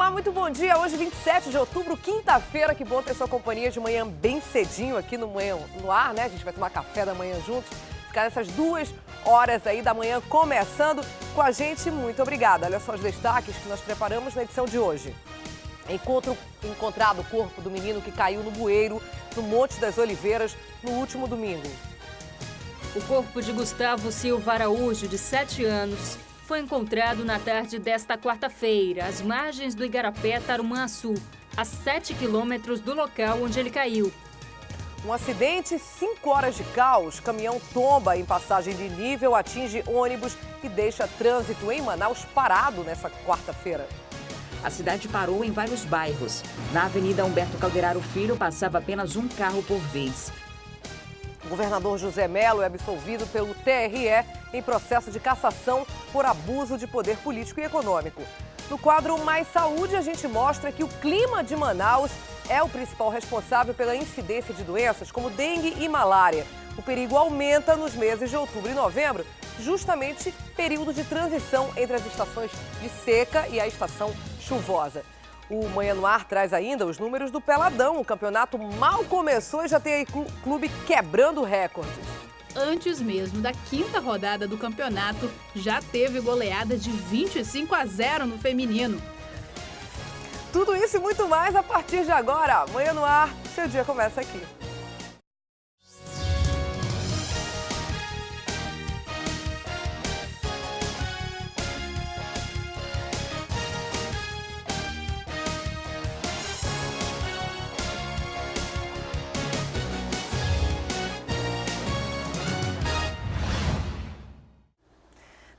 Olá, muito bom dia. Hoje, 27 de outubro, quinta-feira. Que bom ter sua companhia de manhã bem cedinho aqui no ar, né? A gente vai tomar café da manhã juntos. Ficar nessas 2 horas aí da manhã começando com a gente. Muito obrigada. Olha só os destaques que nós preparamos na edição de hoje. Encontrado o corpo do menino que caiu no bueiro no Monte das Oliveiras no último domingo. O corpo de Gustavo Silva Araújo, de 7 anos, foi encontrado na tarde desta quarta-feira, às margens do Igarapé, Tarumançu, a 7 quilômetros do local onde ele caiu. Um acidente, 5 horas de caos. Caminhão tomba em passagem de nível, atinge ônibus e deixa trânsito em Manaus parado nessa quarta-feira. A cidade parou em vários bairros. Na Avenida Humberto Calderaro Filho, passava apenas um carro por vez. O governador José Mello é absolvido pelo TRE em processo de cassação por abuso de poder político e econômico. No quadro Mais Saúde, a gente mostra que o clima de Manaus é o principal responsável pela incidência de doenças como dengue e malária. O perigo aumenta nos meses de outubro e novembro, justamente período de transição entre as estações de seca e a estação chuvosa. O Manhã no Ar traz ainda os números do Peladão. O campeonato mal começou e já tem aí clube quebrando recordes. Antes mesmo da 5ª rodada do campeonato, já teve goleada de 25-0 no feminino. Tudo isso e muito mais a partir de agora. Manhã no Ar, seu dia começa aqui.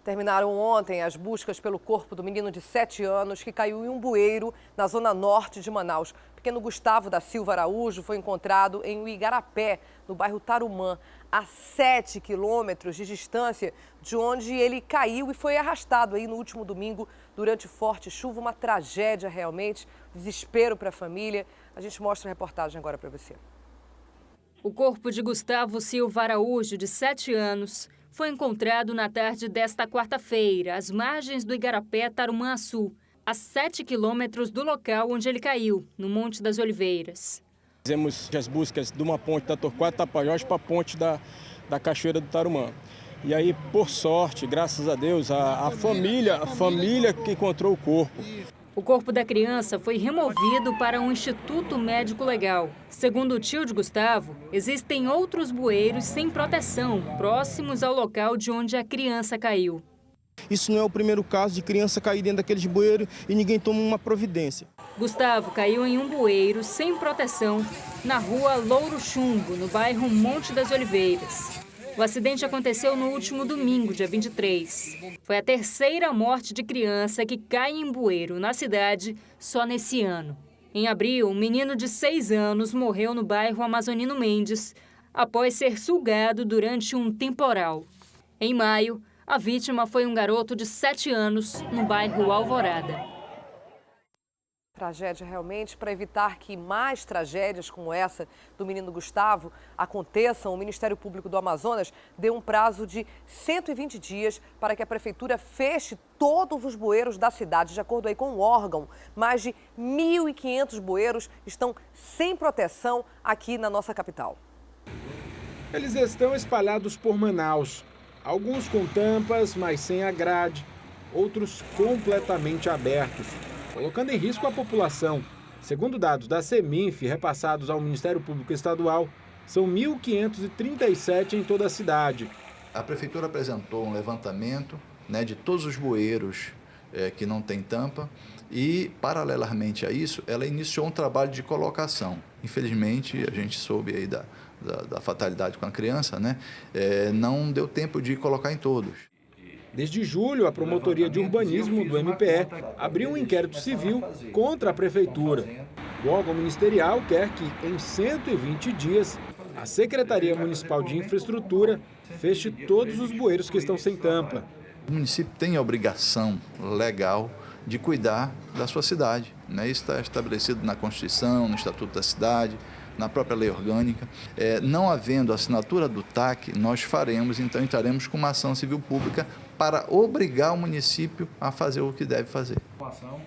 Terminaram ontem as buscas pelo corpo do menino de 7 anos que caiu em um bueiro na zona norte de Manaus. O pequeno Gustavo da Silva Araújo foi encontrado em Igarapé, no bairro Tarumã, a 7 quilômetros de distância de onde ele caiu e foi arrastado aí no último domingo durante forte chuva. Uma tragédia realmente, desespero para a família. A gente mostra a reportagem agora para você. O corpo de Gustavo Silva Araújo, de 7 anos, foi encontrado na tarde desta quarta-feira, às margens do Igarapé, Tarumançu, a 7 quilômetros do local onde ele caiu, no Monte das Oliveiras. Fizemos as buscas de uma ponte da Torquato Tapajós para a ponte da Cachoeira do Tarumã. E aí, por sorte, graças a Deus, a família que encontrou o corpo. O corpo da criança foi removido para um instituto médico legal. Segundo o tio de Gustavo, existem outros bueiros sem proteção, próximos ao local de onde a criança caiu. Isso não é o primeiro caso de criança cair dentro daqueles bueiros e ninguém toma uma providência. Gustavo caiu em um bueiro sem proteção na rua Louro Chumbo, no bairro Monte das Oliveiras. O acidente aconteceu no último domingo, dia 23. Foi a 3ª morte de criança que cai em bueiro na cidade só nesse ano. Em abril, um menino de 6 anos morreu no bairro Amazonino Mendes após ser sugado durante um temporal. Em maio, a vítima foi um garoto de 7 anos no bairro Alvorada. Tragédia realmente. Para evitar que mais tragédias como essa do menino Gustavo aconteçam, o Ministério Público do Amazonas deu um prazo de 120 dias para que a prefeitura feche todos os bueiros da cidade. De acordo aí com o órgão, mais de 1.500 bueiros estão sem proteção aqui na nossa capital. Eles estão espalhados por Manaus, alguns com tampas, mas sem a grade, outros completamente abertos, colocando em risco a população. Segundo dados da Seminf, repassados ao Ministério Público Estadual, são 1.537 em toda a cidade. A Prefeitura apresentou um levantamento, de todos os bueiros que não tem tampa e, paralelamente a isso, ela iniciou um trabalho de colocação. Infelizmente, a gente soube aí da fatalidade com a criança, não deu tempo de colocar em todos. Desde julho, a Promotoria de Urbanismo do MPE abriu um inquérito civil contra a Prefeitura. O órgão ministerial quer que, em 120 dias, a Secretaria Municipal de Infraestrutura feche todos os bueiros que estão sem tampa. O município tem a obrigação legal de cuidar da sua cidade. Isso está estabelecido na Constituição, no Estatuto da Cidade, na própria lei orgânica. Não havendo assinatura do TAC, nós entraremos com uma ação civil pública para obrigar o município a fazer o que deve fazer.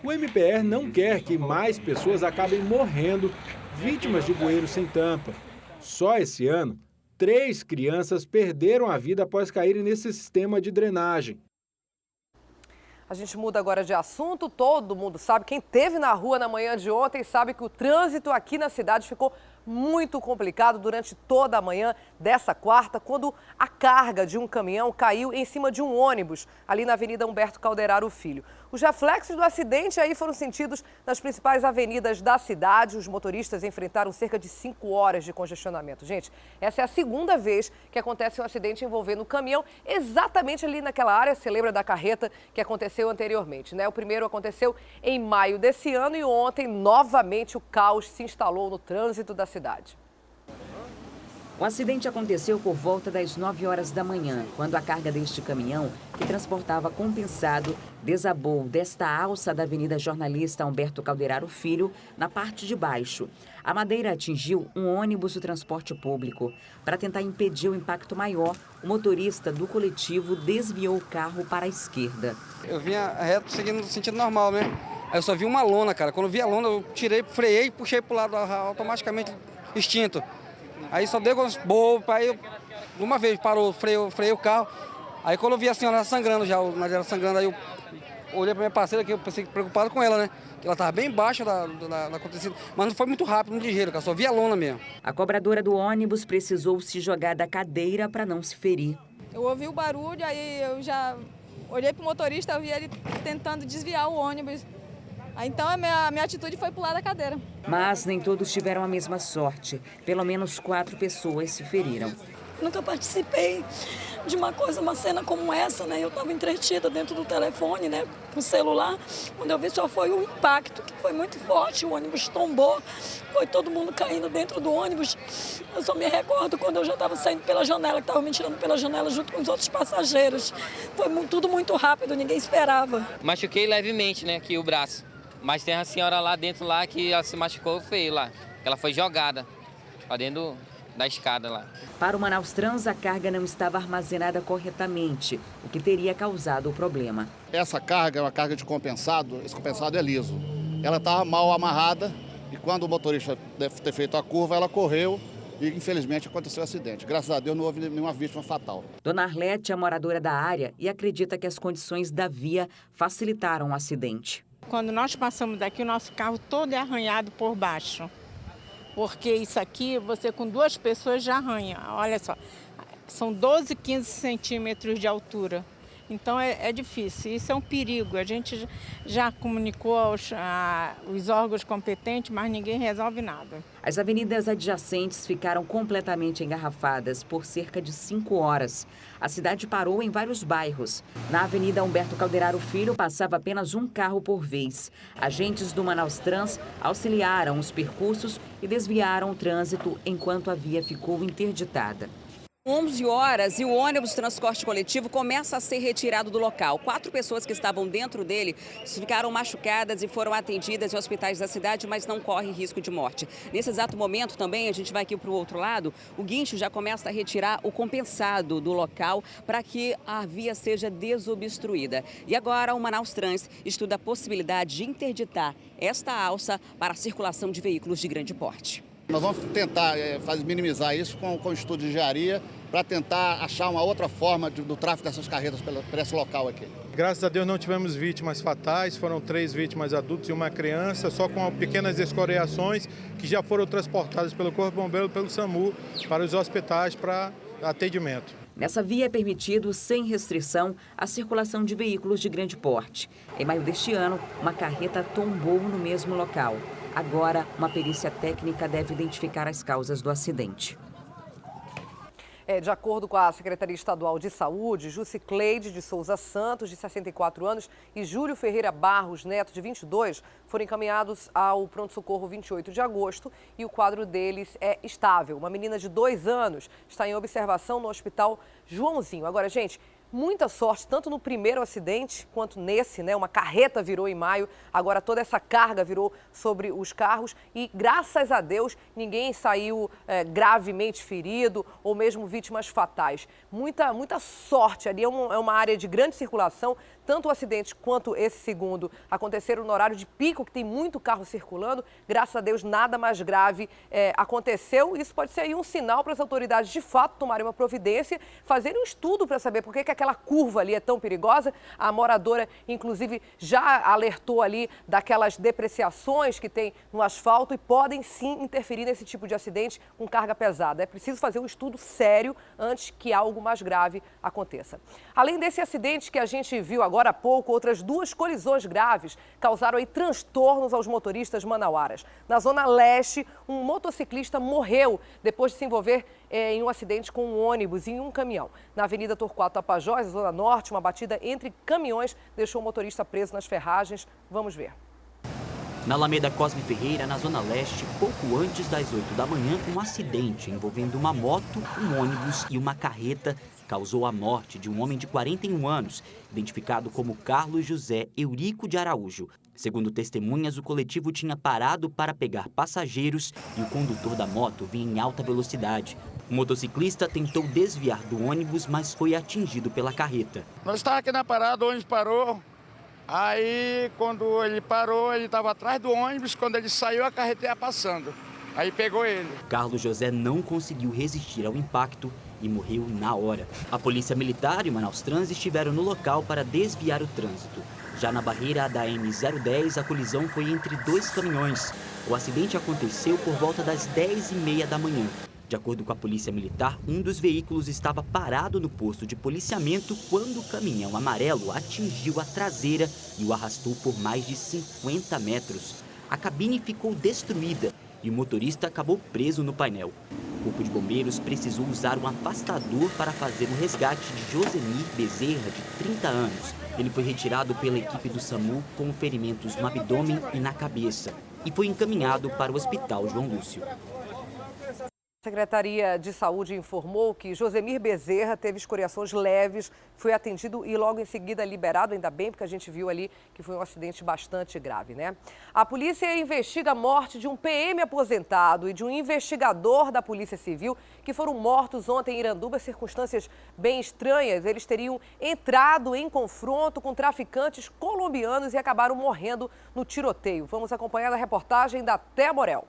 O MPR não quer que mais pessoas acabem morrendo vítimas de bueiros sem tampa. Só esse ano, 3 crianças perderam a vida após caírem nesse sistema de drenagem. A gente muda agora de assunto. Todo mundo sabe, quem esteve na rua na manhã de ontem sabe que o trânsito aqui na cidade ficou muito complicado durante toda a manhã dessa quarta, quando a carga de um caminhão caiu em cima de um ônibus, ali na Avenida Humberto Calderaro Filho. Os reflexos do acidente aí foram sentidos nas principais avenidas da cidade. Os motoristas enfrentaram cerca de 5 horas de congestionamento. Gente, essa é a segunda vez que acontece um acidente envolvendo o caminhão, exatamente ali naquela área. Você lembra da carreta que aconteceu anteriormente, né? O primeiro aconteceu em maio desse ano e ontem, novamente, o caos se instalou no trânsito da cidade. O acidente aconteceu por volta das 9 horas da manhã, quando a carga deste caminhão, que transportava compensado, desabou desta alça da Avenida Jornalista Humberto Calderaro Filho, na parte de baixo. A madeira atingiu um ônibus do transporte público. Para tentar impedir o impacto maior, o motorista do coletivo desviou o carro para a esquerda. Eu vinha reto, seguindo no sentido normal, né? Aí eu só vi uma lona, cara. Quando eu vi a lona, eu tirei, freiei e puxei pro lado automaticamente extinto. Aí só deu bobo, aí de uma vez parou, freiei o carro. Aí quando eu vi a senhora sangrando já, ela sangrando, aí eu olhei pra minha parceira, que eu pensei preocupado com ela, né? Que ela tava bem embaixo da acontecida, mas não foi muito rápido, muito ligeiro, cara, só vi a lona mesmo. A cobradora do ônibus precisou se jogar da cadeira para não se ferir. Eu ouvi o barulho, aí eu já olhei pro motorista, eu vi ele tentando desviar o ônibus. Aí, então a minha atitude foi pular da cadeira. Mas nem todos tiveram a mesma sorte. Pelo menos 4 pessoas se feriram. Nunca participei de uma cena como essa, né? Eu estava entretida dentro do telefone, né? Com o celular. Quando eu vi, só foi um impacto que foi muito forte. O ônibus tombou, foi todo mundo caindo dentro do ônibus. Eu só me recordo quando eu já estava saindo pela janela, que estava me tirando pela janela junto com os outros passageiros. Foi tudo muito rápido, ninguém esperava. Machuquei levemente, né? Aqui o braço. Mas tem a senhora lá dentro lá que ela se machucou feio lá. Ela foi jogada lá dentro da escada lá. Para o Manaus Trans, a carga não estava armazenada corretamente, o que teria causado o problema. Essa carga é uma carga de compensado, esse compensado é liso. Ela estava mal amarrada e quando o motorista deve ter feito a curva, ela correu e infelizmente aconteceu o acidente. Graças a Deus não houve nenhuma vítima fatal. Dona Arlete é moradora da área e acredita que as condições da via facilitaram o acidente. Quando nós passamos daqui, o nosso carro todo é arranhado por baixo. Porque isso aqui, você com 2 pessoas já arranha. Olha só, são 12, 15 centímetros de altura. Então é difícil, isso é um perigo. A gente já comunicou aos órgãos competentes, mas ninguém resolve nada. As avenidas adjacentes ficaram completamente engarrafadas por cerca de 5 horas. A cidade parou em vários bairros. Na Avenida Humberto Calderaro Filho passava apenas um carro por vez. Agentes do Manaus Trans auxiliaram os percursos e desviaram o trânsito enquanto a via ficou interditada. 11 horas e o ônibus transporte coletivo começa a ser retirado do local. 4 pessoas que estavam dentro dele ficaram machucadas e foram atendidas em hospitais da cidade, mas não corre risco de morte. Nesse exato momento também, a gente vai aqui para o outro lado, o guincho já começa a retirar o compensado do local para que a via seja desobstruída. E agora o Manaus Trans estuda a possibilidade de interditar esta alça para a circulação de veículos de grande porte. Nós vamos tentar minimizar isso com o estudo de engenharia para tentar achar uma outra forma do tráfego dessas carretas por esse local aqui. Graças a Deus não tivemos vítimas fatais, foram 3 vítimas adultas e uma criança, só com pequenas escoriações que já foram transportadas pelo Corpo de Bombeiro e pelo SAMU para os hospitais para atendimento. Nessa via é permitido, sem restrição, a circulação de veículos de grande porte. Em maio deste ano, uma carreta tombou no mesmo local. Agora, uma perícia técnica deve identificar as causas do acidente. De acordo com a Secretaria Estadual de Saúde, Jucicleide de Souza Santos, de 64 anos, e Júlio Ferreira Barros Neto, de 22, foram encaminhados ao pronto-socorro 28 de agosto e o quadro deles é estável. Uma menina de 2 anos está em observação no Hospital Joãozinho. Agora, gente, muita sorte, tanto no primeiro acidente quanto nesse, né? Uma carreta virou em maio, agora toda essa carga virou sobre os carros e, graças a Deus, ninguém saiu gravemente ferido ou mesmo vítimas fatais. Muita sorte ali, é uma área de grande circulação, Tanto o acidente quanto esse segundo aconteceram no horário de pico, que tem muito carro circulando. Graças a Deus, nada mais grave aconteceu. Isso pode ser aí um sinal para as autoridades, de fato, tomarem uma providência, fazerem um estudo para saber por que aquela curva ali é tão perigosa. A moradora, inclusive, já alertou ali daquelas depreciações que tem no asfalto e podem sim interferir nesse tipo de acidente com carga pesada. É preciso fazer um estudo sério antes que algo mais grave aconteça. Além desse acidente que a gente viu agora há pouco, outras 2 colisões graves causaram aí transtornos aos motoristas manauaras. Na Zona Leste, um motociclista morreu depois de se envolver em um acidente com um ônibus e um caminhão. Na Avenida Torquato Tapajós, Zona Norte, uma batida entre caminhões deixou o motorista preso nas ferragens. Vamos ver. Na Alameda Cosme Ferreira, na Zona Leste, pouco antes das 8 da manhã, um acidente envolvendo uma moto, um ônibus e uma carreta causou a morte de um homem de 41 anos, identificado como Carlos José Eurico de Araújo. Segundo testemunhas, o coletivo tinha parado para pegar passageiros e o condutor da moto vinha em alta velocidade. O motociclista tentou desviar do ônibus, mas foi atingido pela carreta. Nós estávamos aqui na parada, o ônibus parou. Aí, quando ele parou, ele estava atrás do ônibus. Quando ele saiu, a carreta ia passando. Aí pegou ele. Carlos José não conseguiu resistir ao impacto e morreu na hora. A Polícia Militar e o Manaus Trans estiveram no local para desviar o trânsito. Já na barreira da M010, a colisão foi entre 2 caminhões. O acidente aconteceu por volta das 10h30 da manhã. De acordo com a Polícia Militar, um dos veículos estava parado no posto de policiamento quando o caminhão amarelo atingiu a traseira e o arrastou por mais de 50 metros. A cabine ficou destruída e o motorista acabou preso no painel. O Corpo de Bombeiros precisou usar um afastador para fazer o resgate de Josemir Bezerra, de 30 anos. Ele foi retirado pela equipe do SAMU com ferimentos no abdômen e na cabeça e foi encaminhado para o Hospital João Lúcio. A Secretaria de Saúde informou que Josemir Bezerra teve escoriações leves, foi atendido e logo em seguida liberado, ainda bem, porque a gente viu ali que foi um acidente bastante grave, né? A polícia investiga a morte de um PM aposentado e de um investigador da Polícia Civil que foram mortos ontem em Iranduba, circunstâncias bem estranhas. Eles teriam entrado em confronto com traficantes colombianos e acabaram morrendo no tiroteio. Vamos acompanhar a reportagem da Thea Morel.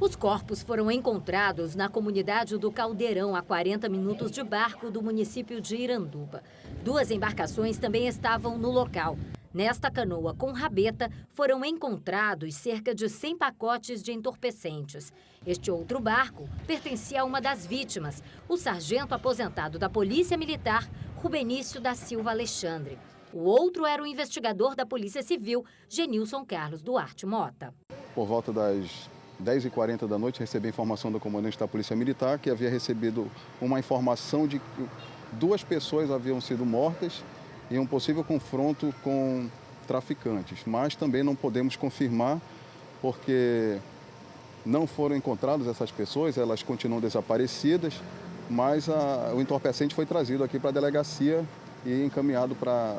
Os corpos foram encontrados na comunidade do Caldeirão, a 40 minutos de barco do município de Iranduba. 2 embarcações também estavam no local. Nesta canoa com rabeta foram encontrados cerca de 100 pacotes de entorpecentes. Este outro barco pertencia a uma das vítimas, o sargento aposentado da Polícia Militar, Rubenício da Silva Alexandre. O outro era o investigador da Polícia Civil, Genilson Carlos Duarte Mota. Por volta das 10h40 da noite, recebi a informação do comandante da Polícia Militar que havia recebido uma informação de que 2 pessoas haviam sido mortas em um possível confronto com traficantes. Mas também não podemos confirmar porque não foram encontradas essas pessoas, elas continuam desaparecidas, mas o entorpecente foi trazido aqui para a delegacia e encaminhado para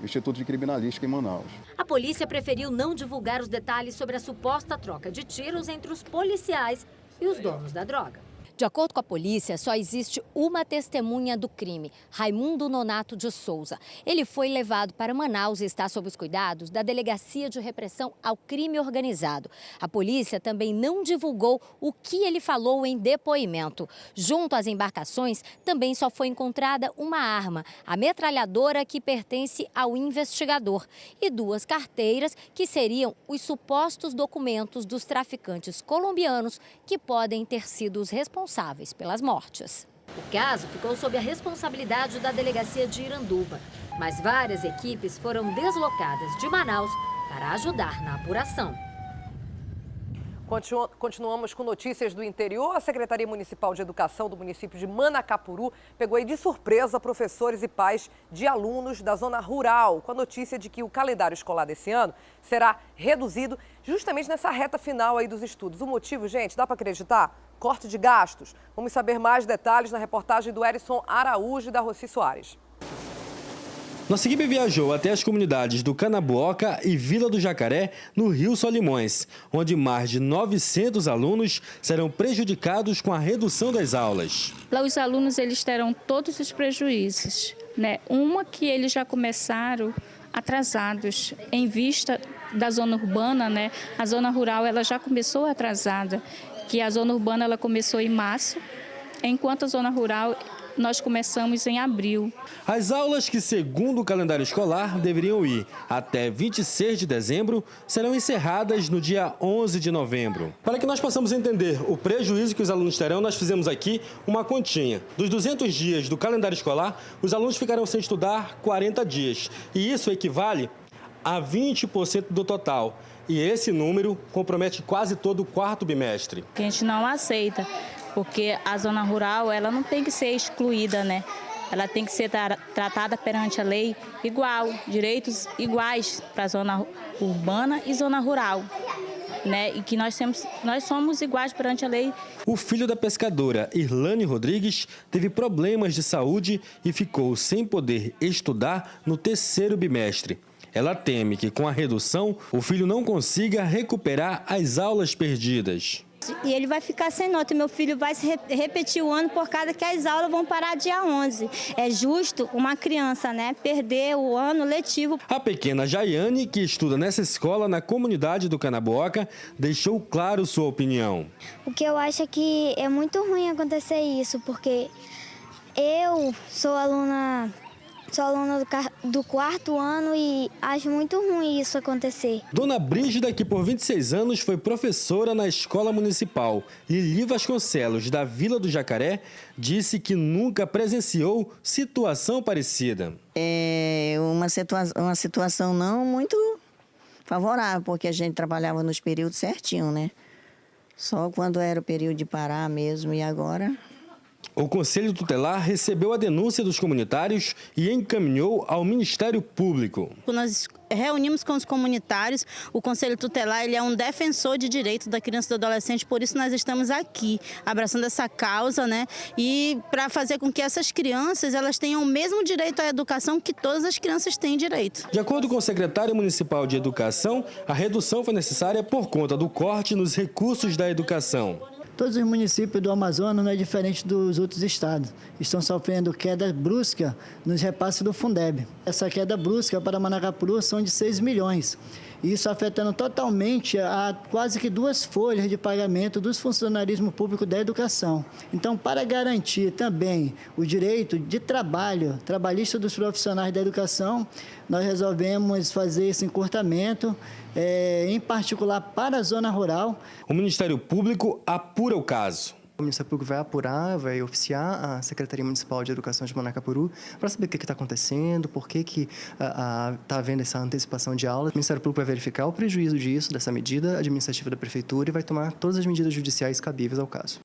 o Instituto de Criminalística em Manaus. A polícia preferiu não divulgar os detalhes sobre a suposta troca de tiros entre os policiais e os donos da droga. De acordo com a polícia, só existe uma testemunha do crime, Raimundo Nonato de Souza. Ele foi levado para Manaus e está sob os cuidados da Delegacia de Repressão ao Crime Organizado. A polícia também não divulgou o que ele falou em depoimento. Junto às embarcações, também só foi encontrada uma arma, a metralhadora que pertence ao investigador, e 2 carteiras que seriam os supostos documentos dos traficantes colombianos que podem ter sido os responsáveis pelas mortes. O caso ficou sob a responsabilidade da Delegacia de Iranduba, mas várias equipes foram deslocadas de Manaus para ajudar na apuração. Continuamos com notícias do interior. A Secretaria Municipal de Educação do município de Manacapuru pegou aí de surpresa professores e pais de alunos da zona rural com a notícia de que o calendário escolar desse ano será reduzido justamente nessa reta final aí dos estudos. O motivo, gente, dá para acreditar? Corte de gastos. Vamos saber mais detalhes na reportagem do Erison Araújo e da Rossi Soares. Nossa equipe viajou até as comunidades do Canabuoca e Vila do Jacaré, no Rio Solimões, onde mais de 900 alunos serão prejudicados com a redução das aulas. Lá os alunos eles terão todos os prejuízos, né? Uma que eles já começaram atrasados em vista da zona urbana, né? A zona rural ela já começou atrasada, que a zona urbana ela começou em março, enquanto a zona rural nós começamos em abril. As aulas que, segundo o calendário escolar, deveriam ir até 26 de dezembro, serão encerradas no dia 11 de novembro. Para que nós possamos entender o prejuízo que os alunos terão, nós fizemos aqui uma continha. Dos 200 dias do calendário escolar, os alunos ficarão sem estudar 40 dias. E isso equivale a 20% do total. E esse número compromete quase todo o quarto bimestre. Que a gente não aceita, porque a zona rural ela não tem que ser excluída, né? Ela tem que ser tratada perante a lei igual, direitos iguais para a zona urbana e zona rural, né? E que nós somos iguais perante a lei. O filho da pescadora, Irlane Rodrigues, teve problemas de saúde e ficou sem poder estudar no terceiro bimestre. Ela teme que, com a redução, o filho não consiga recuperar as aulas perdidas. E ele vai ficar sem nota. Meu filho vai se repetir o ano por causa que as aulas vão parar dia 11. É justo uma criança, né, perder o ano letivo. A pequena Jaiane, que estuda nessa escola na comunidade do Canaboca, deixou claro sua opinião. O que eu acho é que é muito ruim acontecer isso, porque eu sou aluna do quarto ano e acho muito ruim isso acontecer. Dona Brígida, que por 26 anos foi professora na Escola Municipal Lili Vasconcelos, da Vila do Jacaré, disse que nunca presenciou situação parecida. É uma situação não muito favorável, porque a gente trabalhava nos períodos certinho, né? Só quando era o período de parar mesmo, e agora... O Conselho Tutelar recebeu a denúncia dos comunitários e encaminhou ao Ministério Público. Nós reunimos com os comunitários, o Conselho Tutelar ele é um defensor de direitos da criança e do adolescente, por isso nós estamos aqui, abraçando essa causa, né? E para fazer com que essas crianças elas tenham o mesmo direito à educação que todas as crianças têm direito. De acordo com o secretário municipal de Educação, a redução foi necessária por conta do corte nos recursos da educação. Todos os municípios do Amazonas não é diferente dos outros estados. Estão sofrendo queda brusca nos repasses do Fundeb. Essa queda brusca para Manacapuru são de 6 milhões. Isso afetando totalmente a quase que 2 folhas de pagamento dos funcionarismo público da educação. Então, para garantir também o direito de trabalho trabalhista dos profissionais da educação, nós resolvemos fazer esse encurtamento, em particular para a zona rural. O Ministério Público apura o caso. O Ministério Público vai apurar, vai oficiar a Secretaria Municipal de Educação de Manacapuru para saber o que está acontecendo, por que está havendo essa antecipação de aula. O Ministério Público vai verificar o prejuízo disso, dessa medida administrativa da Prefeitura, e vai tomar todas as medidas judiciais cabíveis ao caso.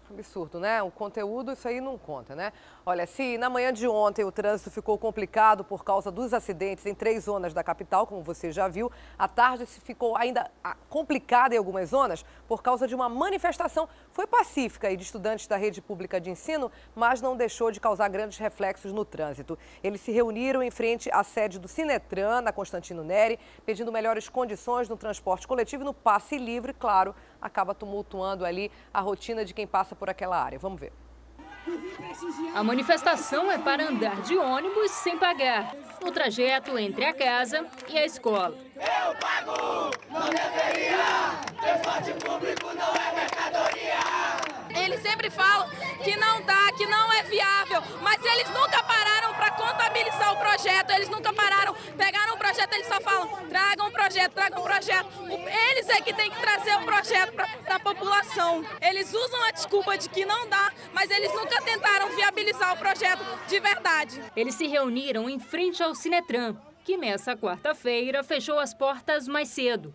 Absurdo, né? O conteúdo, isso aí não conta, né? Olha, se na manhã de ontem o trânsito ficou complicado por causa dos acidentes em 3 zonas da capital, como você já viu, à tarde ficou ainda complicada em algumas zonas por causa de uma manifestação. Foi pacífica e de estudantes da rede pública de ensino, mas não deixou de causar grandes reflexos no trânsito. Eles se reuniram em frente à sede do Sinetran, na Constantino Neri, pedindo melhores condições no transporte coletivo e no passe livre, claro, acaba tumultuando ali a rotina de quem passa por aquela área. Vamos ver. A manifestação é para andar de ônibus sem pagar, no trajeto entre a casa e a escola. Eu pago, não deveria, transporte público não é mercadoria. Eles sempre falam que não dá, que não é viável, mas eles nunca pararam para contabilizar o projeto, eles nunca pararam, pegaram o projeto, eles só falam, tragam um projeto, tragam um projeto. Eles é que tem que trazer o projeto para a população. Eles usam a desculpa de que não dá, mas eles nunca tentaram viabilizar o projeto de verdade. Eles se reuniram em frente ao Sinetran, que nessa quarta-feira fechou as portas mais cedo.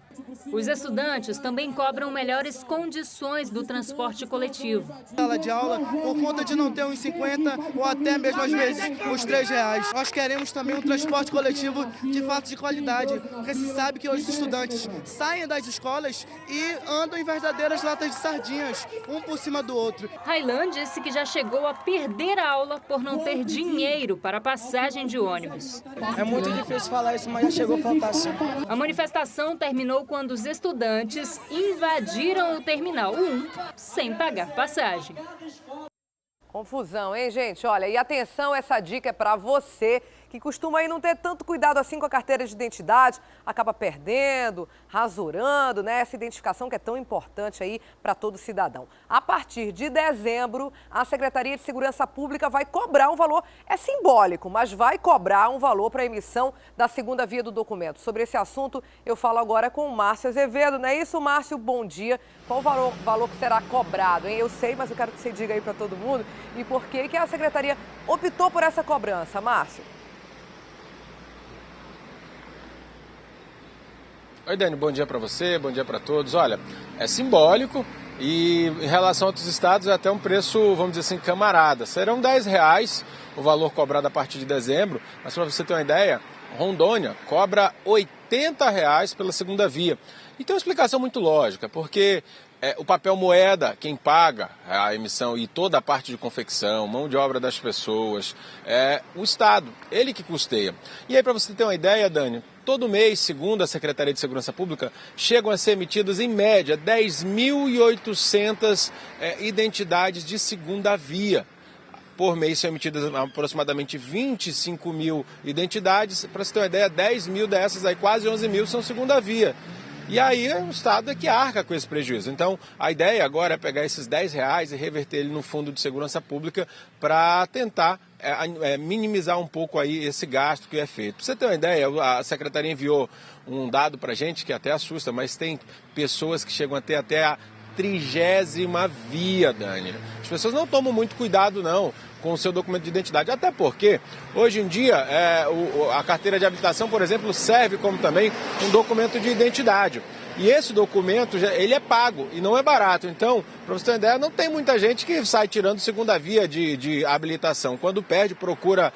Os estudantes também cobram melhores condições do transporte coletivo. Sala de aula, por conta de não ter uns 50 ou até mesmo às vezes os R$3. Nós queremos também um transporte coletivo de fato de qualidade, porque se sabe que os estudantes saem das escolas e andam em verdadeiras latas de sardinhas, um por cima do outro. Railan disse que já chegou a perder a aula por não ter dinheiro para a passagem de ônibus. É muito difícil falar isso, mas já chegou a faltar sim. A manifestação terminou quando os estudantes invadiram o Terminal 1 sem pagar passagem. Confusão, hein, gente? Olha, e atenção, essa dica é para você que costuma aí não ter tanto cuidado assim com a carteira de identidade, acaba perdendo, rasurando, né? Essa identificação que é tão importante aí para todo cidadão. A partir de dezembro, a Secretaria de Segurança Pública vai cobrar um valor, é simbólico, mas vai cobrar um valor para a emissão da segunda via do documento. Sobre esse assunto, eu falo agora com o Márcio Azevedo, não é isso, Márcio? Bom dia. Qual o valor que será cobrado, hein? Eu sei, mas eu quero que você diga aí para todo mundo. E por que a Secretaria optou por essa cobrança, Márcio? Oi, Dani, bom dia para você, bom dia para todos. Olha, é simbólico e em relação a outros estados é até um preço, vamos dizer assim, camarada. Serão R$10 o valor cobrado a partir de dezembro, mas para você ter uma ideia, Rondônia cobra R$80 pela segunda via. E tem uma explicação muito lógica, porque o papel moeda, quem paga a emissão e toda a parte de confecção, mão de obra das pessoas, é o Estado, ele que custeia. E aí, para você ter uma ideia, Dani, todo mês, segundo a Secretaria de Segurança Pública, chegam a ser emitidas, em média, 10.800 identidades de segunda via. Por mês são emitidas aproximadamente 25 mil identidades. Para você ter uma ideia, 10 mil dessas, aí, quase 11 mil, são segunda via. E aí o Estado é que arca com esse prejuízo. Então, a ideia agora é pegar esses R$10 e reverter ele no Fundo de Segurança Pública para tentar minimizar um pouco aí esse gasto que é feito. Para você ter uma ideia, a Secretaria enviou um dado para a gente que até assusta, mas tem pessoas que chegam até a 30ª via, Dani. As pessoas não tomam muito cuidado, não, com o seu documento de identidade, até porque, hoje em dia, a carteira de habilitação, por exemplo, serve como também um documento de identidade. E esse documento, ele é pago e não é barato. Então, para você ter uma ideia, não tem muita gente que sai tirando segunda via de habilitação. Quando perde, procura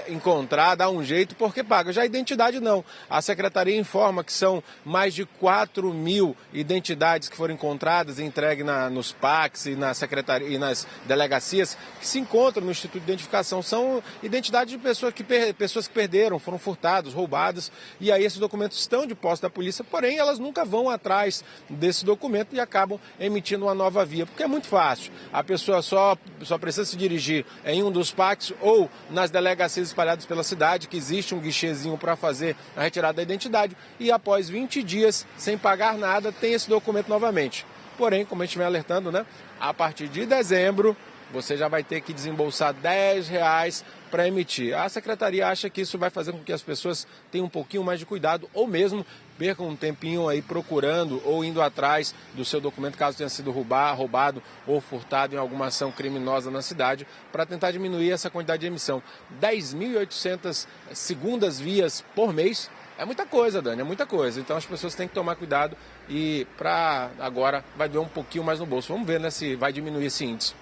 encontrar, dá um jeito, porque paga. Já a identidade não. A Secretaria informa que são mais de 4 mil identidades que foram encontradas e entregues nos PACs e na Secretaria e nas delegacias que se encontram no Instituto de Identificação. São identidades de pessoas que perderam, foram furtadas, roubadas. E aí esses documentos estão de posse da polícia, porém elas nunca vão atrás desse documento e acabam emitindo uma nova via, porque é muito fácil. A pessoa só precisa se dirigir em um dos PACs ou nas delegacias espalhadas pela cidade, que existe um guichezinho para fazer a retirada da identidade, e após 20 dias, sem pagar nada, tem esse documento novamente. Porém, como a gente vem alertando, né, a partir de dezembro, você já vai ter que desembolsar R$10 para emitir. A Secretaria acha que isso vai fazer com que as pessoas tenham um pouquinho mais de cuidado ou mesmo percam um tempinho aí procurando ou indo atrás do seu documento, caso tenha sido roubado ou furtado em alguma ação criminosa na cidade, para tentar diminuir essa quantidade de emissão. 10.800 segundas vias por mês é muita coisa, Dani, é muita coisa. Então as pessoas têm que tomar cuidado e para agora vai doer um pouquinho mais no bolso. Vamos ver, né, se vai diminuir esse índice.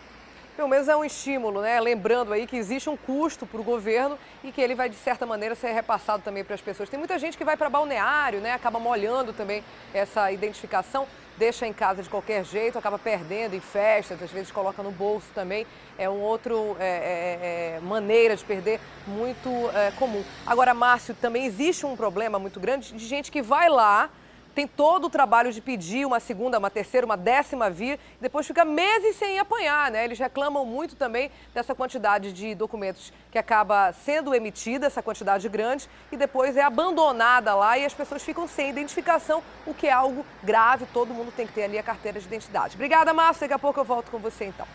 Pelo menos é um estímulo, né? Lembrando aí que existe um custo para o governo e que ele vai, de certa maneira, ser repassado também para as pessoas. Tem muita gente que vai para balneário, né? Acaba molhando também essa identificação, deixa em casa de qualquer jeito, acaba perdendo em festas, às vezes coloca no bolso também. É um outro maneira de perder muito comum. Agora, Márcio, também existe um problema muito grande de gente que vai lá, tem todo o trabalho de pedir uma segunda, uma terceira, uma 10ª via, e depois fica meses sem apanhar, né? Eles reclamam muito também dessa quantidade de documentos que acaba sendo emitida, essa quantidade grande, e depois é abandonada lá e as pessoas ficam sem identificação, o que é algo grave, todo mundo tem que ter ali a carteira de identidade. Obrigada, Márcio, daqui a pouco eu volto com você então.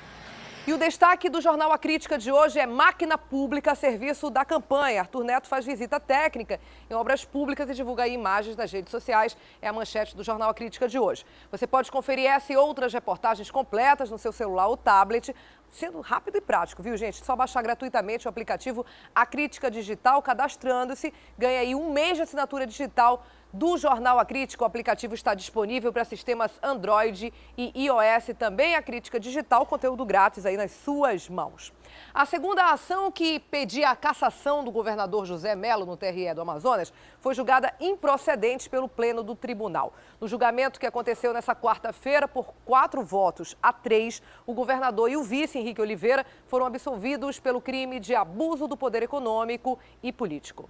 E o destaque do Jornal A Crítica de hoje é máquina pública a serviço da campanha. Arthur Neto faz visita técnica em obras públicas e divulga aí imagens nas redes sociais. É a manchete do Jornal A Crítica de hoje. Você pode conferir essa e outras reportagens completas no seu celular ou tablet, sendo rápido e prático, viu, gente? Só baixar gratuitamente o aplicativo A Crítica Digital, cadastrando-se, ganha aí um mês de assinatura digital do Jornal A Crítica. O aplicativo está disponível para sistemas Android e iOS. Também A Crítica Digital, conteúdo grátis aí nas suas mãos. A segunda ação que pedia a cassação do governador José Mello no TRE do Amazonas foi julgada improcedente pelo Pleno do Tribunal. No julgamento que aconteceu nessa quarta-feira, por 4-3, o governador e o vice, Henrique Oliveira, foram absolvidos pelo crime de abuso do poder econômico e político.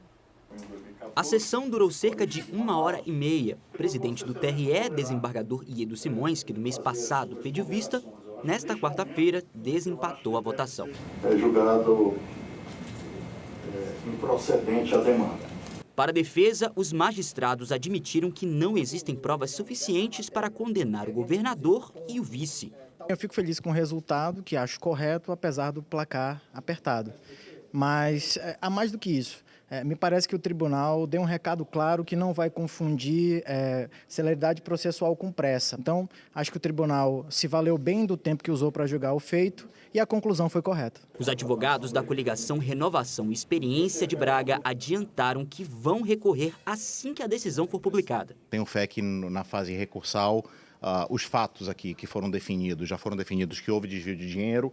A sessão durou cerca de 1h30. O presidente do TRE, desembargador Iedo Simões, que no mês passado pediu vista, nesta quarta-feira, desempatou a votação. É julgado improcedente a demanda. Para a defesa, os magistrados admitiram que não existem provas suficientes para condenar o governador e o vice. Eu fico feliz com o resultado, que acho correto, apesar do placar apertado. Mas há mais do que isso. Me parece que o tribunal deu um recado claro que não vai confundir celeridade processual com pressa. Então, acho que o tribunal se valeu bem do tempo que usou para julgar o feito e a conclusão foi correta. Os advogados da coligação Renovação e Experiência de Braga adiantaram que vão recorrer assim que a decisão for publicada. Tenho fé que na fase recursal, os fatos aqui que foram definidos, já foram definidos que houve desvio de dinheiro,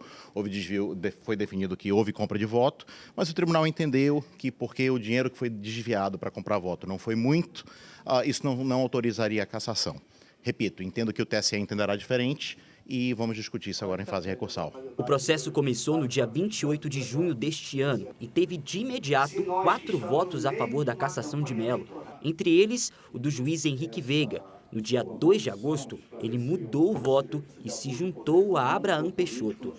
foi definido que houve compra de voto, mas o tribunal entendeu que porque o dinheiro que foi desviado para comprar voto não foi muito, isso não autorizaria a cassação. Repito, entendo que o TSE entenderá diferente e vamos discutir isso agora em fase recursal. O processo começou no dia 28 de junho deste ano e teve de imediato 4 votos a favor da cassação de Mello, entre eles o do juiz Henrique Veiga. No dia 2 de agosto, ele mudou o voto e se juntou a Abraham Peixoto.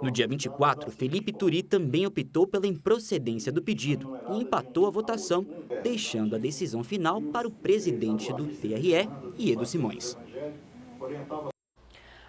No dia 24, Felipe Turi também optou pela improcedência do pedido e empatou a votação, deixando a decisão final para o presidente do TRE, Iedo Simões.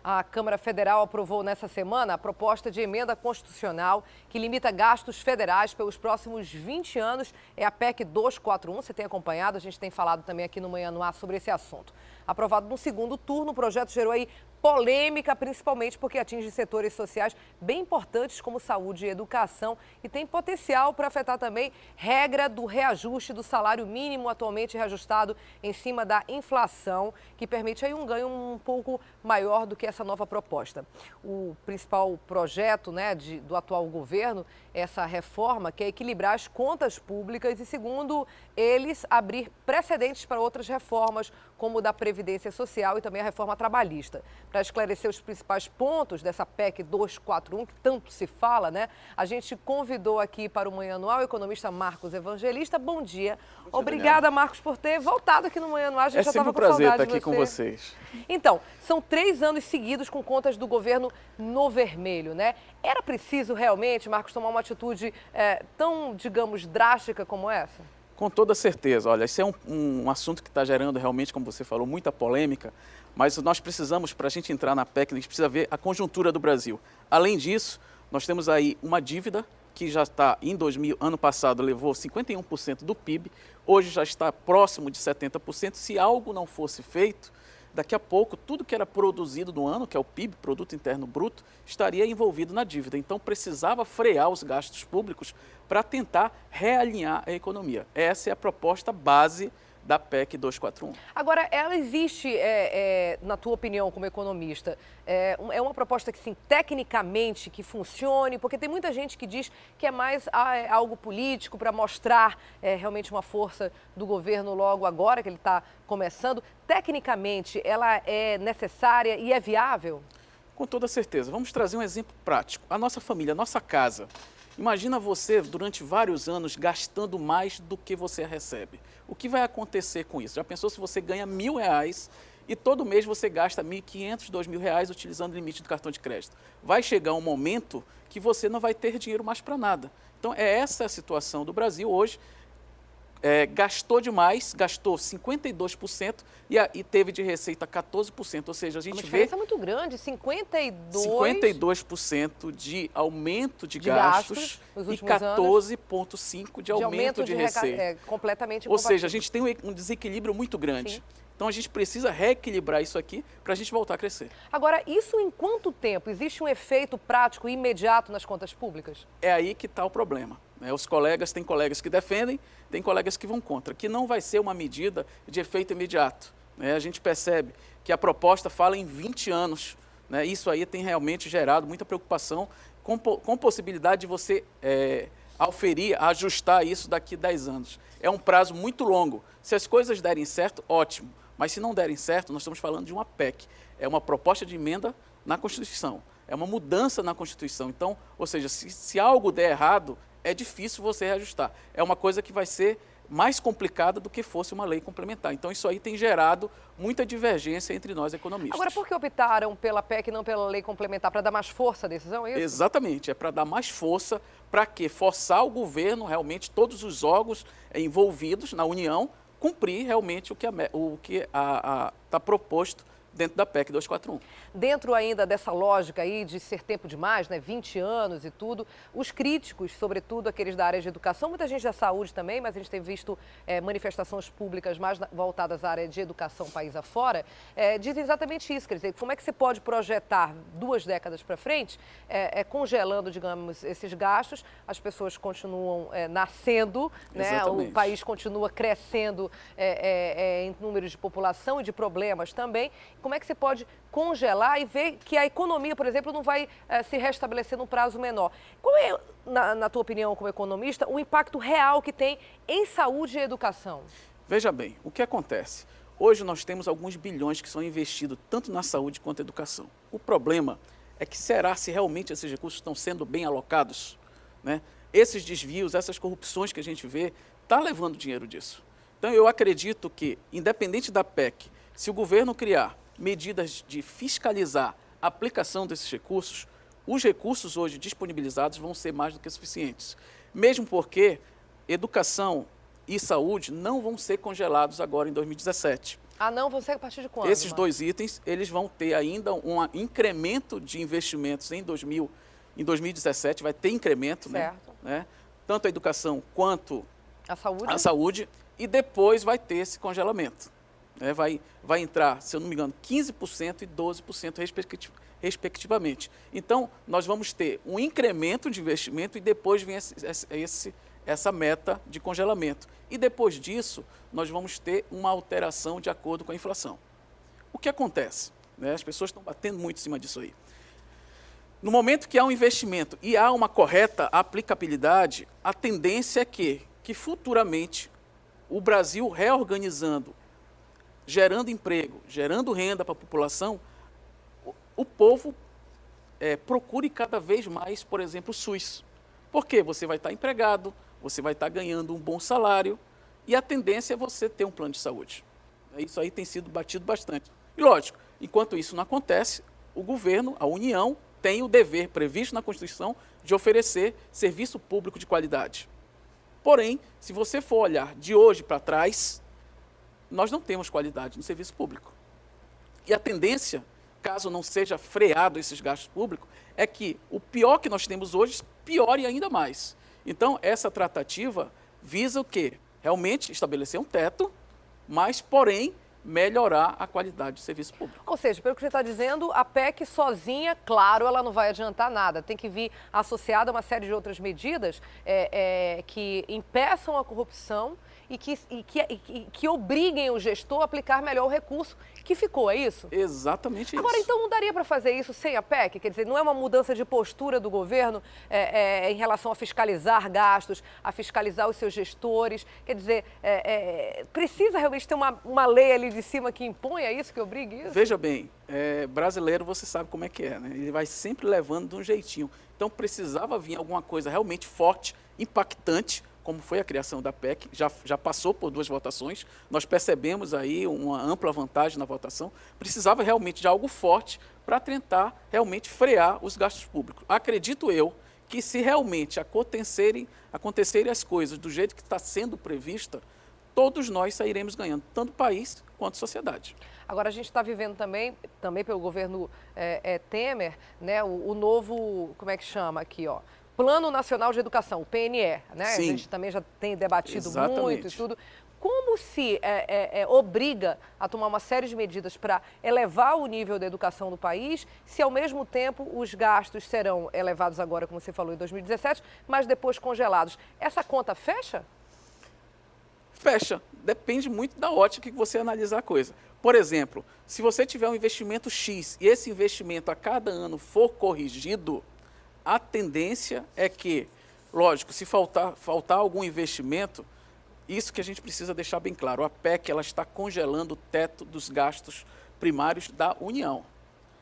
A Câmara Federal aprovou nessa semana a proposta de emenda constitucional que limita gastos federais pelos próximos 20 anos. É a PEC 241, você tem acompanhado, a gente tem falado também aqui no Manhã no Ar sobre esse assunto. Aprovado no segundo turno, o projeto gerou aí polêmica, principalmente porque atinge setores sociais bem importantes como saúde e educação e tem potencial para afetar também regra do reajuste do salário mínimo atualmente reajustado em cima da inflação, que permite aí um ganho um pouco maior do que essa nova proposta. O principal projeto, né, do atual governo, essa reforma, quer equilibrar as contas públicas e, segundo eles, abrir precedentes para outras reformas, como o da Previdência Social e também a reforma trabalhista. Para esclarecer os principais pontos dessa PEC 241, que tanto se fala, né? A gente convidou aqui para o Manhã no Ar o economista Marcos Evangelista. Bom dia. Obrigada, Marcos, por ter voltado aqui no Manhã no Ar. A gente já estava com saudade de você. É sempre um prazer estar aqui com vocês. Então, são 3 anos seguidos com contas do governo no vermelho, né? Era preciso realmente, Marcos, tomar uma atitude tão, digamos, drástica como essa? Com toda certeza. Olha, esse é um assunto que está gerando realmente, como você falou, muita polêmica, mas nós precisamos, para a gente entrar na PEC, a gente precisa ver a conjuntura do Brasil. Além disso, nós temos aí uma dívida que já está, ano passado, levou 51% do PIB, hoje já está próximo de 70%. Se algo não fosse feito, daqui a pouco, tudo que era produzido no ano, que é o PIB, Produto Interno Bruto, estaria envolvido na dívida. Então, precisava frear os gastos públicos para tentar realinhar a economia. Essa é a proposta base da PEC 241. Agora, ela existe, na tua opinião, como economista, é uma proposta que, sim, tecnicamente, que funcione? Porque tem muita gente que diz que é mais algo político para mostrar realmente uma força do governo logo agora, que ele está começando. Tecnicamente, ela é necessária e é viável? Com toda certeza. Vamos trazer um exemplo prático. A nossa família, a nossa casa. Imagina você, durante vários anos, gastando mais do que você recebe. O que vai acontecer com isso? Já pensou se você ganha R$1.000 e todo mês você gasta R$1.500, R$2.000 utilizando o limite do cartão de crédito? Vai chegar um momento que você não vai ter dinheiro mais para nada. Então, essa a situação do Brasil hoje. Gastou demais, gastou 52% e teve de receita 14%, ou seja, a gente vê... Uma diferença muito grande, 52% de aumento de gastos e 14,5% de aumento de receita. Completamente ou seja, a gente tem um desequilíbrio muito grande. Sim. Então, a gente precisa reequilibrar isso aqui para a gente voltar a crescer. Agora, isso em quanto tempo? Existe um efeito prático e imediato nas contas públicas? É aí que está o problema. Os colegas, tem colegas que defendem, tem colegas que vão contra, que não vai ser uma medida de efeito imediato. A gente percebe que a proposta fala em 20 anos. Isso aí tem realmente gerado muita preocupação com possibilidade de você ajustar isso daqui a 10 anos. É um prazo muito longo. Se as coisas derem certo, ótimo. Mas se não derem certo, nós estamos falando de uma PEC. É uma proposta de emenda na Constituição. É uma mudança na Constituição. Então, ou seja, se algo der errado, é difícil você reajustar. É uma coisa que vai ser mais complicada do que fosse uma lei complementar. Então, isso aí tem gerado muita divergência entre nós economistas. Agora, por que optaram pela PEC e não pela lei complementar? Para dar mais força à decisão, é isso? Exatamente, é para dar mais força, para quê? Forçar o governo, realmente, todos os órgãos envolvidos na União, cumprir realmente o que está proposto dentro da PEC 241. Dentro ainda dessa lógica aí de ser tempo demais, né, 20 anos e tudo, os críticos, sobretudo aqueles da área de educação, muita gente da saúde também, mas a gente tem visto manifestações públicas mais voltadas à área de educação país afora, dizem exatamente isso, quer dizer, como é que você pode projetar 2 décadas para frente, congelando, digamos, esses gastos, as pessoas continuam nascendo, né, o país continua crescendo em números de população e de problemas também. Como é que você pode congelar e ver que a economia, por exemplo, não vai se restabelecer num prazo menor? Qual é, na tua opinião, como economista, o impacto real que tem em saúde e educação? Veja bem, o que acontece? Hoje nós temos alguns bilhões que são investidos tanto na saúde quanto na educação. O problema é que será se realmente esses recursos estão sendo bem alocados? Né? Esses desvios, essas corrupções que a gente vê, está levando dinheiro disso. Então eu acredito que, independente da PEC, se o governo criar medidas de fiscalizar a aplicação desses recursos, os recursos hoje disponibilizados vão ser mais do que suficientes. Mesmo porque educação e saúde não vão ser congelados agora em 2017. Ah, não? Vão ser a partir de quando? Esses 2 itens, eles vão ter ainda um incremento de investimentos em 2017, vai ter incremento, né? Tanto a educação quanto a saúde, e depois vai ter esse congelamento. Vai entrar, se eu não me engano, 15% e 12% respectivamente. Então, nós vamos ter um incremento de investimento e depois vem essa meta de congelamento. E depois disso, nós vamos ter uma alteração de acordo com a inflação. O que acontece? As pessoas estão batendo muito em cima disso aí. No momento que há um investimento e há uma correta aplicabilidade, a tendência é que futuramente o Brasil reorganizando, gerando emprego, gerando renda para a população, o povo procure cada vez mais, por exemplo, o SUS. Porque você vai estar empregado, você vai estar ganhando um bom salário e a tendência é você ter um plano de saúde. Isso aí tem sido batido bastante. E lógico, enquanto isso não acontece, o governo, a União, tem o dever previsto na Constituição de oferecer serviço público de qualidade. Porém, se você for olhar de hoje para trás, nós não temos qualidade no serviço público. E a tendência, caso não seja freado esses gastos públicos, é que o pior que nós temos hoje piore ainda mais. Então, essa tratativa visa o quê? Realmente estabelecer um teto, mas, porém, melhorar a qualidade do serviço público. Ou seja, pelo que você está dizendo, a PEC sozinha, claro, ela não vai adiantar nada. Tem que vir associada a uma série de outras medidas que impeçam a corrupção e que obriguem o gestor a aplicar melhor o recurso que ficou, é isso? Exatamente isso. Agora, então, não daria para fazer isso sem a PEC? Quer dizer, não é uma mudança de postura do governo em relação a fiscalizar gastos, a fiscalizar os seus gestores? Quer dizer, precisa realmente ter uma lei ali de cima que imponha isso, que obrigue isso? Veja bem, brasileiro você sabe como é que é, né? Ele vai sempre levando de um jeitinho. Então, precisava vir alguma coisa realmente forte, impactante, como foi a criação da PEC, já passou por 2 votações, nós percebemos aí uma ampla vantagem na votação, precisava realmente de algo forte para tentar realmente frear os gastos públicos. Acredito eu que se realmente acontecerem as coisas do jeito que está sendo prevista, todos nós sairemos ganhando, tanto o país quanto a sociedade. Agora, a gente está vivendo também pelo governo Temer, né, o novo, como é que chama aqui, ó? Plano Nacional de Educação, o PNE, né? Sim. A gente também já tem debatido Exatamente. muito e tudo. Como se obriga a tomar uma série de medidas para elevar o nível da educação do país, se ao mesmo tempo os gastos serão elevados agora, como você falou, em 2017, mas depois congelados? Essa conta fecha? Fecha. Depende muito da ótica que você analisar a coisa. Por exemplo, se você tiver um investimento X e esse investimento a cada ano for corrigido, a tendência é que, lógico, se faltar algum investimento, isso que a gente precisa deixar bem claro, a PEC ela está congelando o teto dos gastos primários da União.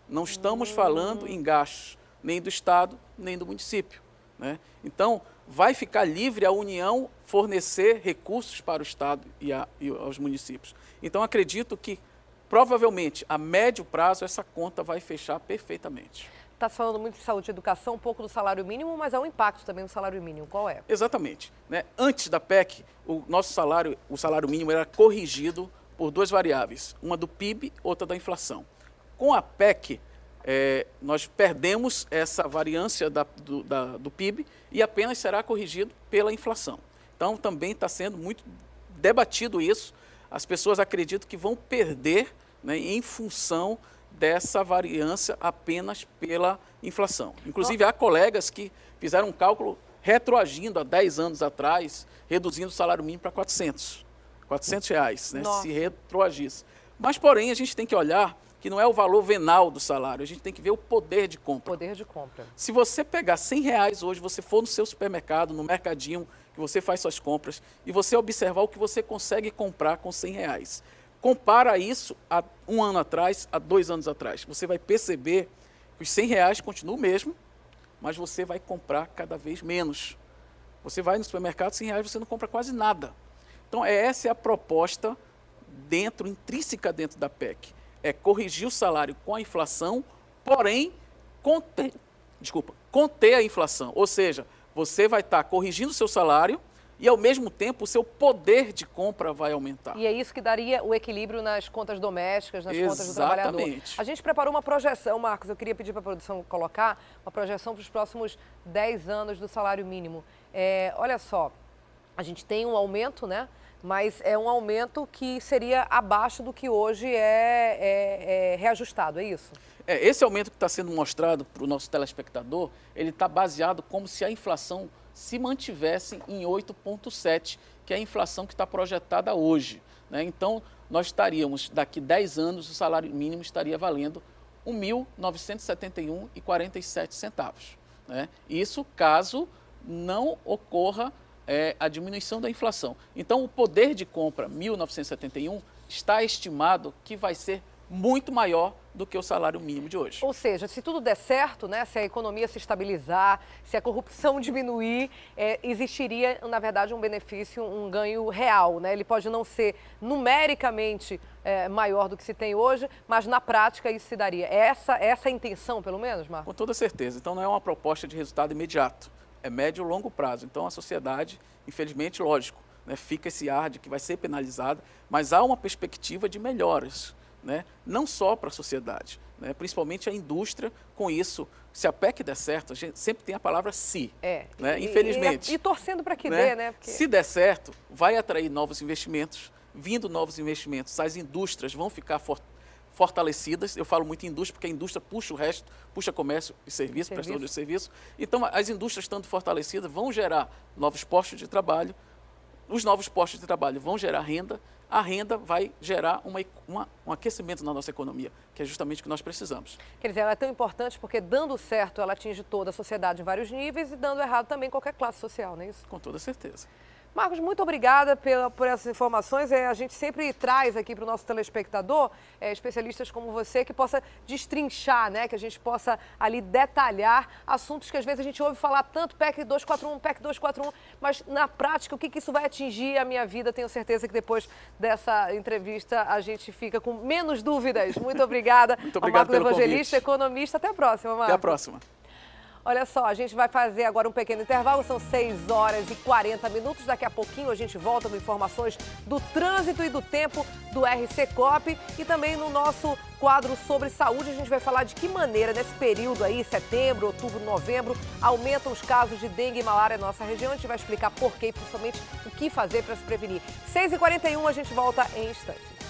Não estamos falando em gastos nem do Estado, nem do município, né? Então, vai ficar livre a União fornecer recursos para o Estado e aos municípios. Então, acredito que, provavelmente, a médio prazo, essa conta vai fechar perfeitamente. Está falando muito de saúde e educação, um pouco do salário mínimo, mas há um impacto também no salário mínimo. Qual é? Exatamente. Né? Antes da PEC, o salário mínimo era corrigido por duas variáveis, uma do PIB, outra da inflação. Com a PEC, nós perdemos essa variância do PIB e apenas será corrigido pela inflação. Então, também está sendo muito debatido isso. As pessoas acreditam que vão perder, né, em função dessa variância apenas pela inflação. Inclusive, há colegas que fizeram um cálculo retroagindo há 10 anos atrás, reduzindo o salário mínimo para R$400 reais, né, se retroagisse. Mas, porém, a gente tem que olhar que não é o valor venal do salário, a gente tem que ver o poder de compra. Poder de compra. Se você pegar R$100 hoje, você for no seu supermercado, no mercadinho, que você faz suas compras, e você observar o que você consegue comprar com R$100. Compara isso há um ano atrás, há 2 anos atrás. Você vai perceber que os R$100 continuam o mesmo, mas você vai comprar cada vez menos. Você vai no supermercado, R$100 você não compra quase nada. Então, essa é a proposta intrínseca dentro da PEC. É corrigir o salário com a inflação, porém, conter a inflação. Ou seja, você vai estar corrigindo o seu salário e, ao mesmo tempo, o seu poder de compra vai aumentar. E é isso que daria o equilíbrio nas contas domésticas, nas contas do trabalhador. A gente preparou uma projeção, Marcos, eu queria pedir para a produção colocar uma projeção para os próximos 10 anos do salário mínimo. Olha só, a gente tem um aumento, né? Mas é um aumento que seria abaixo do que hoje é reajustado, é isso? Esse aumento que está sendo mostrado para o nosso telespectador, ele está baseado como se a inflação se mantivesse em 8,7%, que é a inflação que está projetada hoje, né? Então, nós estaríamos, daqui 10 anos, o salário mínimo estaria valendo R$ 1.971,47, né? Isso caso não ocorra a diminuição da inflação. Então, o poder de compra, 1.971, está estimado que vai ser muito maior do que o salário mínimo de hoje. Ou seja, se tudo der certo, né, se a economia se estabilizar, se a corrupção diminuir, existiria, na verdade, um benefício, um ganho real, né? Ele pode não ser numericamente maior do que se tem hoje, mas na prática isso se daria. Essa a intenção, pelo menos, Marcos? Com toda certeza. Então, não é uma proposta de resultado imediato. É médio e longo prazo. Então, a sociedade, infelizmente, lógico, né, fica esse ar de que vai ser penalizada, mas há uma perspectiva de melhoras, né, não só para a sociedade, né, principalmente a indústria. Com isso, se a PEC der certo, a gente sempre tem a palavra se, né, infelizmente. E torcendo para que né, dê, né? Porque... Se der certo, vai atrair novos investimentos. Vindo novos investimentos, as indústrias vão ficar fortalecidas. Eu falo muito em indústria porque a indústria puxa o resto, puxa comércio e serviço, prestador de serviço. Então, as indústrias estando fortalecidas vão gerar novos postos de trabalho, os novos postos de trabalho vão gerar renda, a renda vai gerar um aquecimento na nossa economia, que é justamente o que nós precisamos. Quer dizer, ela é tão importante porque, dando certo, ela atinge toda a sociedade em vários níveis e, dando errado, também qualquer classe social, não é isso? Com toda certeza. Marcos, muito obrigada por essas informações. A gente sempre traz aqui para o nosso telespectador especialistas como você que possa destrinchar, né? Que a gente possa ali detalhar assuntos que às vezes a gente ouve falar tanto, PEC 241, mas na prática o que isso vai atingir a minha vida? Tenho certeza que depois dessa entrevista a gente fica com menos dúvidas. Muito obrigada. Muito obrigado Marcos pelo Evangelista, convite. Economista. Até a próxima, Marcos. Até a próxima. Olha só, a gente vai fazer agora um pequeno intervalo, são 6h40. Daqui a pouquinho a gente volta com informações do trânsito e do tempo do RC Cop e também no nosso quadro sobre saúde. A gente vai falar de que maneira, nesse período aí, setembro, outubro, novembro, aumentam os casos de dengue e malária na nossa região. A gente vai explicar por quê e principalmente o que fazer para se prevenir. 6h41, a gente volta em instantes.